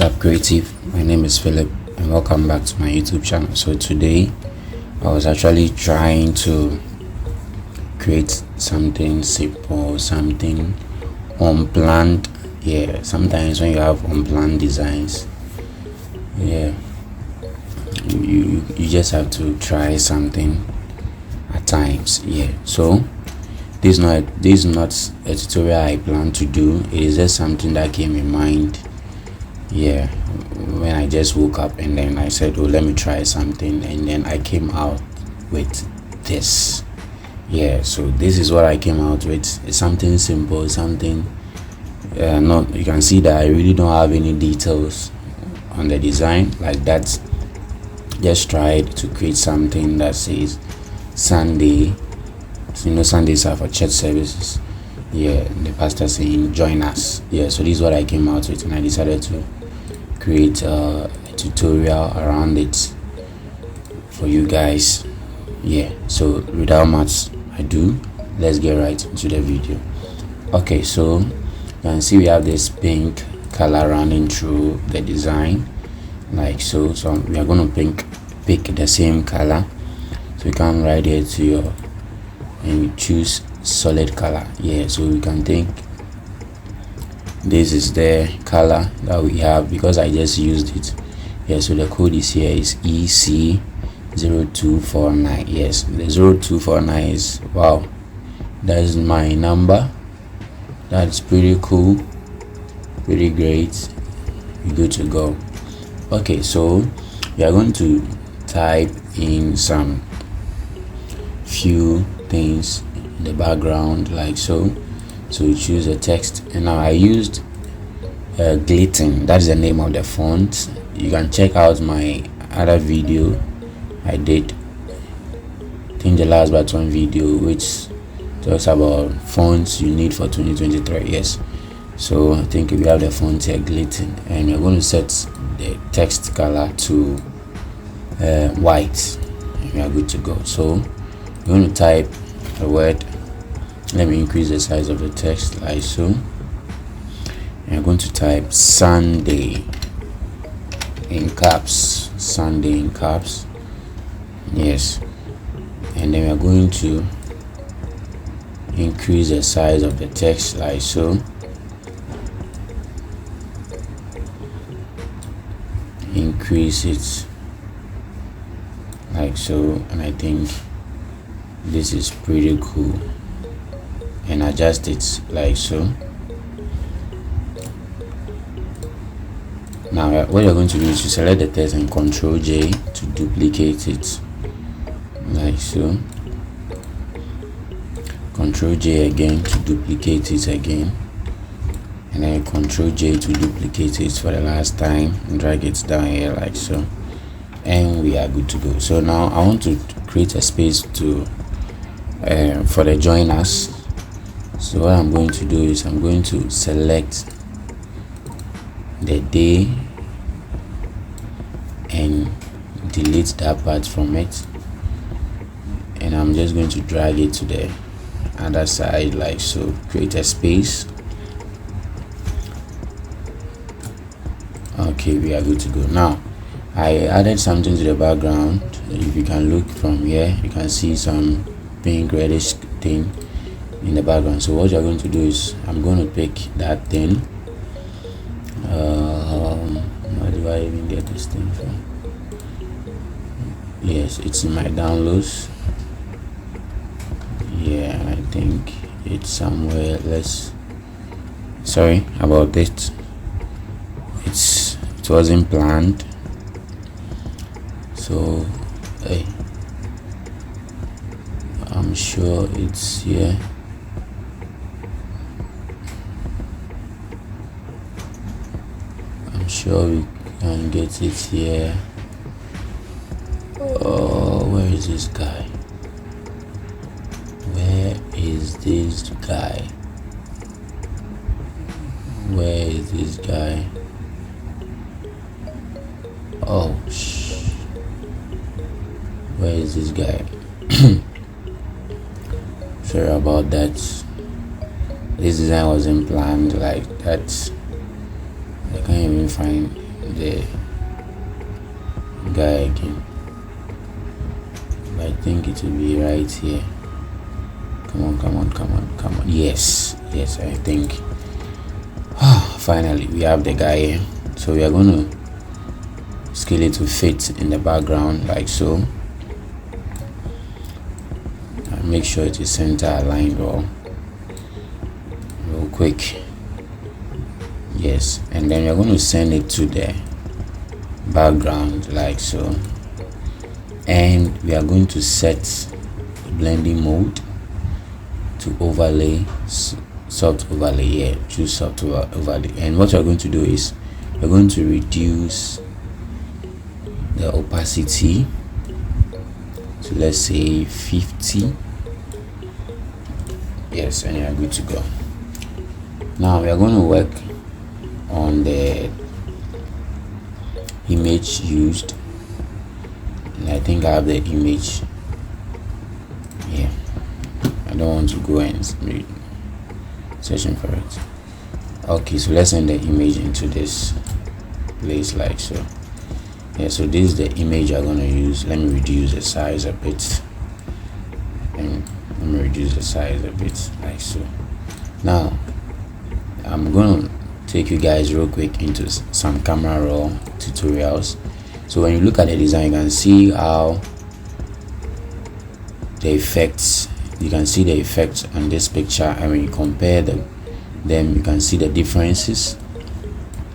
What's up, creative? My name is Philip, and welcome back to my YouTube channel. So today I was actually trying to create something simple, something unplanned. Yeah, sometimes when you have unplanned designs, yeah, you just have to try something at times. Yeah, so this is not a tutorial I plan to do. It is just something that came in mind, yeah, when I just woke up, and then I said, oh, let me try something, and then I came out with this. Yeah, so this is what I came out with. It's something simple, something not, you can see that I really don't have any details on the design like that. Just tried to create something that says Sunday. So, Sundays are for church services. Yeah, the pastor saying join us. Yeah, so this is what I came out with, and I decided to create a tutorial around it for you guys. Yeah, so without much ado, let's get right into the video. Okay, so you can see we have this pink color running through the design like so. So we are going to pick the same color, so we come right here to your and you choose solid color. Yeah, so we can think this is the color that we have because I just used it. Yeah, so the code is here is EC0249. yes, the 0249 is, wow, that is my number. That's pretty cool, pretty great. You're good to go. Okay, so we are going to type in some few things in the background like so. So we choose a text, and now I used Glitton. That is the name of the font. You can check out my other video I did, I think the last but one video, which talks about fonts you need for 2023. Yes, so I think we have the font here, Glitton, and we're going to set the text color to white, and we are good to go. So we're going to type a word. Let me increase the size of the text like so, and I'm going to type Sunday in caps. Sunday in caps, yes, and then we're going to increase the size of the text like so, increase it like so, and I think this is pretty cool, and adjust it like so. Now what you're going to do is to select the text and Ctrl J to duplicate it like so, Ctrl J again to duplicate it again, and then Ctrl J to duplicate it for the last time, and drag it down here like so, and we are good to go. So now I want to create a space to for the joiners. So what I'm going to do is I'm going to select the day and delete that part from it, and I'm just going to drag it to the other side like so, create a space. Okay, we are good to go. Now I added something to the background. If you can look from here, you can see some pink reddish thing in the background. So what you're going to do is I'm going to pick that thing. Where do I even get this thing from? Yes, it's in my downloads. Yeah, I think it's somewhere. Sorry about it. It wasn't planned. So hey, I'm sure it's here. I'm sure we can get it here. Oh, where is this guy? Where is this guy? Where is this guy? Oh, where is this guy? Sorry about that. This design wasn't planned like that. I can't even find the guy again. I think it will be right here. Come on. Yes, I think. Finally, we have the guy here. So we are going to scale it to fit in the background like so. And make sure it is center aligned real quick. Yes, and then we are going to send it to the background like so. And we are going to set the blending mode to overlay, soft overlay. Yeah, choose soft overlay. And what we're going to do is we're going to reduce the opacity to, let's say, 50. Yes, and you're good to go. Now we are going to work on the image used. And I think I have the image. Yeah, I don't want to go and searching for it. Okay, so let's send the image into this place like so. Yeah, so this is the image I'm going to use. Let me reduce the size a bit, and let me reduce the size a bit like so. Now I'm going to take you guys real quick into some Camera Raw tutorials. So when you look at the design, you can see how the effects, you can see the effects on this picture, and when you compare them you can see the differences.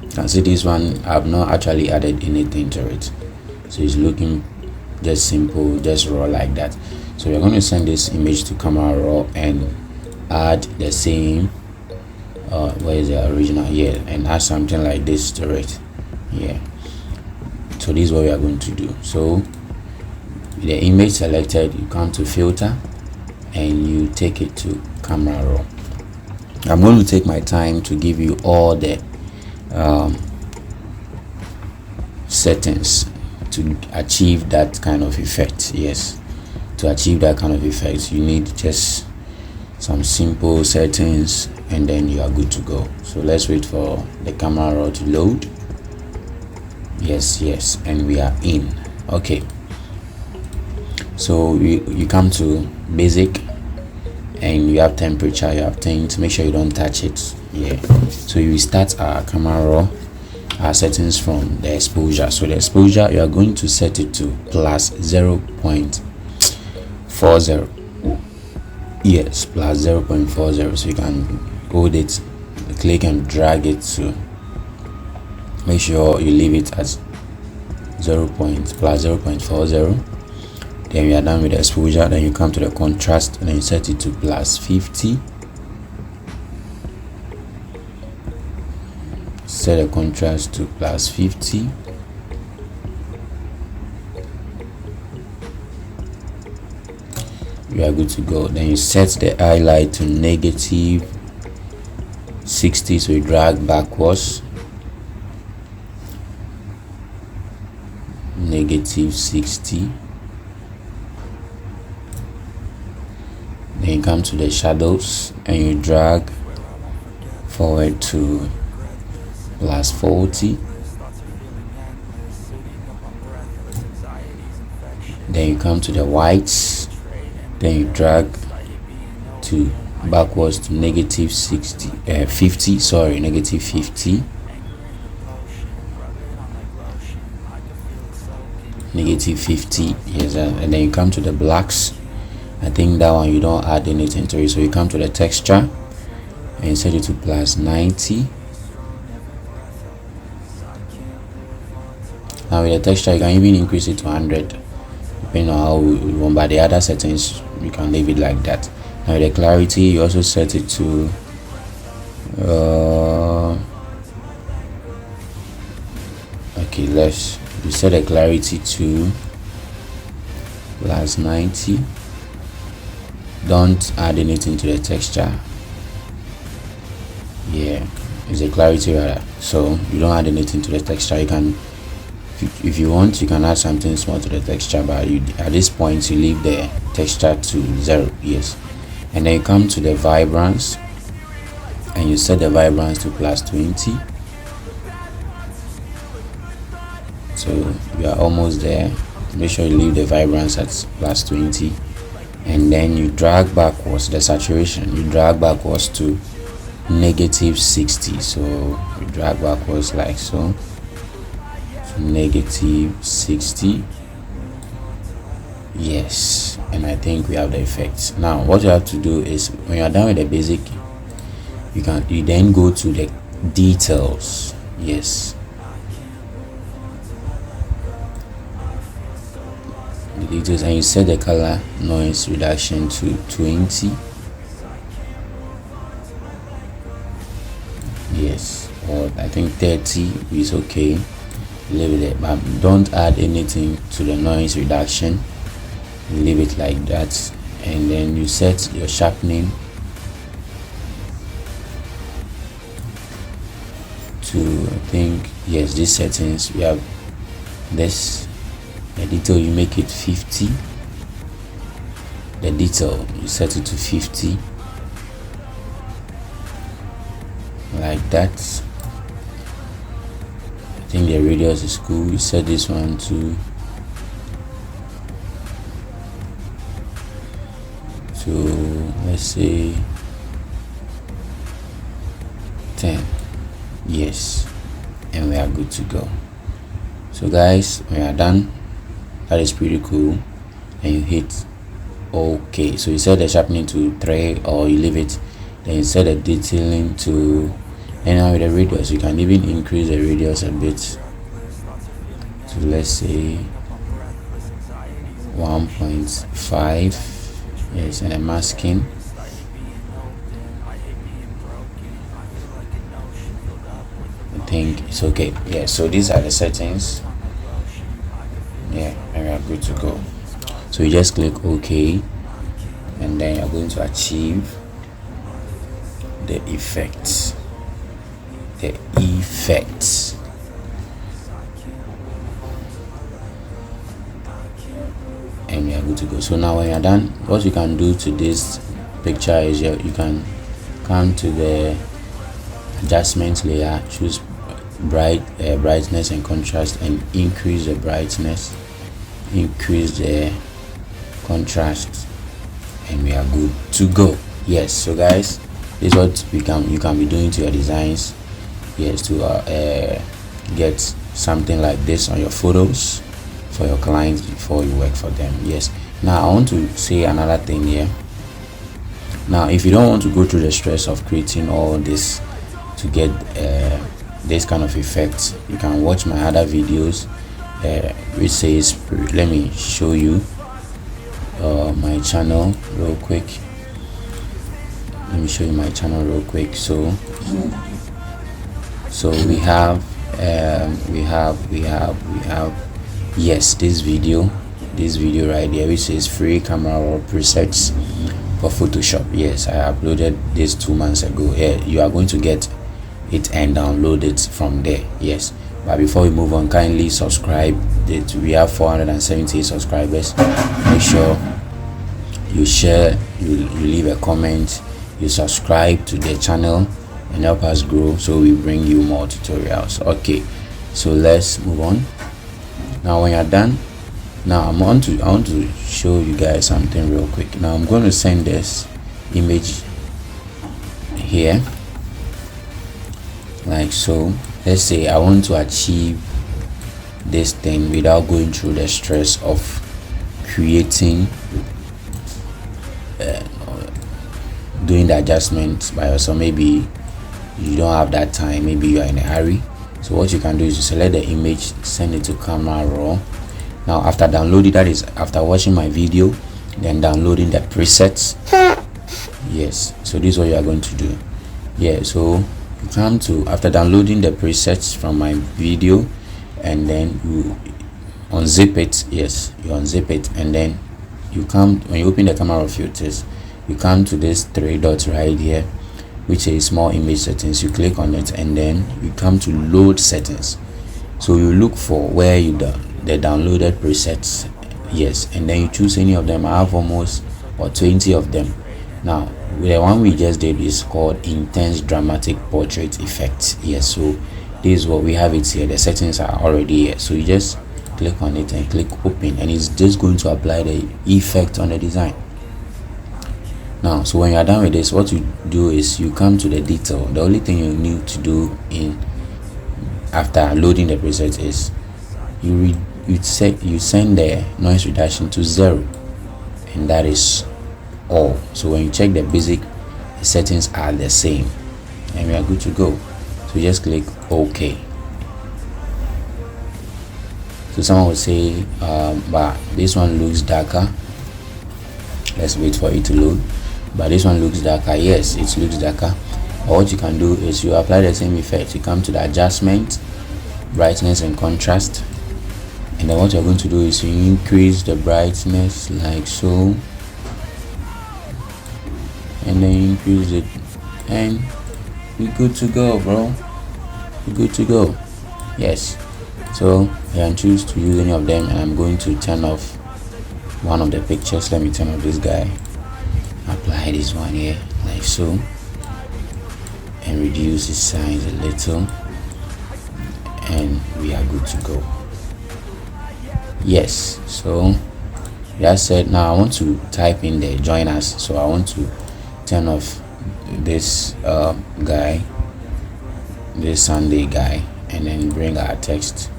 You can see this one I've not actually added anything to it, so it's looking just simple, just raw like that. So we're going to send this image to Camera Raw and add the same where is the original here, and add something like this to it. Yeah, so this is what we are going to do. So with the image selected, you come to filter and you take it to Camera Raw. I'm going to take my time to give you all the settings to achieve that kind of effect. Yes, to achieve that kind of effect you need just some simple settings, and then you are good to go. So let's wait for the Camera Raw to load. Yes, and we are in. Okay, so you come to basic, and you have temperature, you have things. Make sure you don't touch it. Yeah, so you start our Camera Raw, our settings from the exposure. So the exposure, you are going to set it to plus 0.40. Yes, plus 0.40. So you can hold it, click and drag it to make sure you leave it as plus 0.40. Then we are done with the exposure. Then you come to the contrast and then you set it to plus 50. Set the contrast to plus 50. You are good to go. Then you set the highlight to negative 60, so you drag backwards, negative 60. Then you come to the shadows and you drag forward to plus 40. Then you come to the whites, then you drag to backwards to negative 50, sorry, negative 50. Negative 50, yes, and then you come to the blacks. I think that one you don't add anything to it, so you come to the texture and you set it to plus 90. Now with the texture, you can even increase it to 100 depending on how you want, but the other settings you can leave it like that. Now with the clarity, you also set it to okay, you set the clarity to plus 90. Don't add anything to the texture. Yeah, it's a clarity rather, so you don't add anything to the texture. You can, if you want, you can add something small to the texture, but at this point you leave the texture to 0. Yes, and then you come to the vibrance and you set the vibrance to plus 20. So you are almost there. Make sure you leave the vibrance at +20, and then you drag backwards the saturation. You drag backwards to -60. So you drag backwards like so to -60. Yes, and I think we have the effects. Now what you have to do is, when you're done with the basic, you then go to the details. Yes, the details, and you set the color noise reduction to 20. Yes, or I think 30 is okay. Leave it there, but don't add anything to the noise reduction. Leave it like that, and then you set your sharpening to, I think, yes, these settings. We have this, the detail, you make it 50. The detail, you set it to 50 like that. I think the radius is cool. You set this one to let's say 10. Yes, and we are good to go. So guys, we are done. That is pretty cool. And you hit OK. So you set the sharpening to 3, or you leave it. Then you set the detailing to, and now with the radius, you can even increase the radius a bit. So let's say 1.5. Yes, and the masking, I think it's okay. Yeah, so these are the settings. Yeah, and we are good to go. So you just click OK, and then you're going to achieve the effects. And we are good to go. So now when you're done, what you can do to this picture is you can come to the adjustment layer, choose brightness and contrast, and increase the brightness, increase the contrast, and we are good to go. Yes, so guys, this is what you can be doing to your designs. Yes, to get something like this on your photos for your clients before you work for them. Yes, now I want to say another thing here. Now if you don't want to go through the stress of creating all this to get this kind of effect, you can watch my other videos, which says, let me show you my channel real quick. Let me show you my channel real quick. So we have yes, this video right here, which says free camera raw presets for Photoshop. Yes, I uploaded this 2 months ago. Yeah, you are going to get it and download it from there. Yes, but before we move on, kindly subscribe. We have 478 subscribers. Make sure you share, you leave a comment, you subscribe to the channel, and help us grow so we bring you more tutorials. Okay, so let's move on. Now when you're done, now I want to show you guys something real quick. Now I'm going to send this image here like so. Let's say I want to achieve this thing without going through the stress of creating doing the adjustments by yourself. Maybe you don't have that time, maybe you are in a hurry. So what you can do is you select the image, send it to Camera Raw. Now after downloading, that is after watching my video, then downloading the presets. Yes, so this is what you are going to do. Yeah, so you come to, after downloading the presets from my video, and then you unzip it. Yes, you unzip it, and then you come, when you open the Camera Raw filters, you come to this 3 dots right here, which is small image settings. You click on it, and then you come to load settings. So you look for where you the downloaded presets. Yes, and then you choose any of them. I have almost 20 of them. Now the one we just did is called intense dramatic portrait effect. Yes, so this is what we have it here. The settings are already here, so you just click on it and click open, and it's just going to apply the effect on the design. Now, so when you are done with this, what you do is you come to the detail. The only thing you need to do in after loading the preset is you send the noise reduction to 0, and that is all. So when you check the basic, the settings are the same, and we are good to go. So just click OK. So someone will say, but this one looks darker. Let's wait for it to load. But this one looks darker. Yes, it looks darker. But what you can do is you apply the same effect. You come to the adjustment, brightness and contrast, and then what you're going to do is you increase the brightness like so, and then increase it, and you're good to go, bro. You're good to go. Yes. So I can choose to use any of them, and I'm going to turn off one of the pictures. Let me turn off this guy, apply this one here like so, and reduce the size a little, and we are good to go. Yes, so that's said. Now I want to type in the join us, so I want to turn off this guy, this Sunday guy, and then bring our text.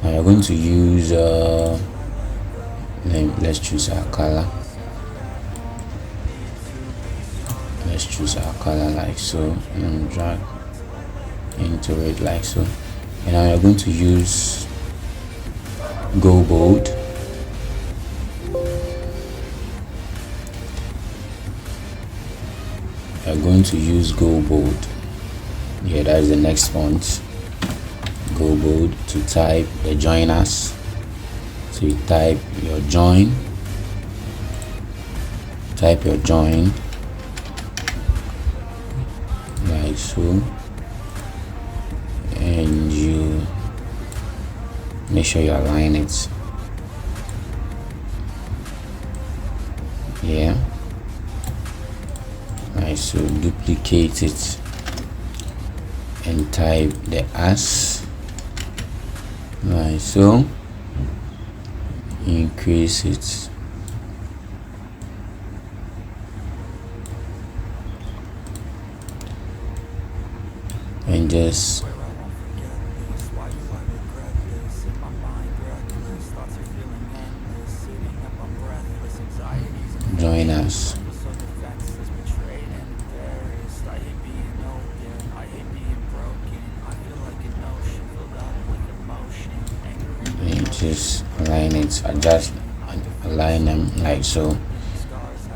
Now we're going to use let's choose our color. Let's choose our color like so, and drag into it like so. And now we're going to use Go Bold. We're going to use Go Bold. Yeah, that is the next font. Go Bold to type the join us. So you type your join, like so, and you make sure you align it. Yeah, like so. Duplicate it and type the as like so. Increase it and just join us. And just align it, adjust, align them like so,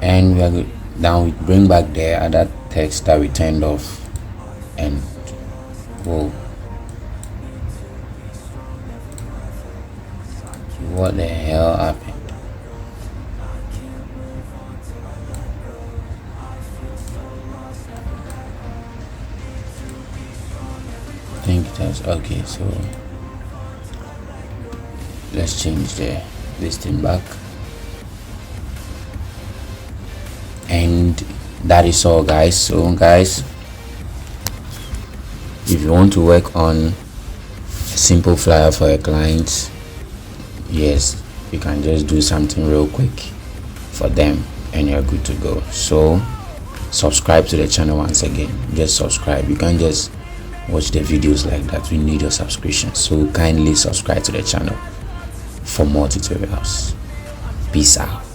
and we are good. Now we bring back the other text that we turned off, and whoa, what the hell happened? I think that's okay. So let's change this thing back, and that is all, guys. So guys, if you want to work on a simple flyer for a client, yes, you can just do something real quick for them and you're good to go. So subscribe to the channel once again. Just subscribe. You can't just watch the videos like that. We need your subscription, so kindly subscribe to the channel for more tutorials. Peace out.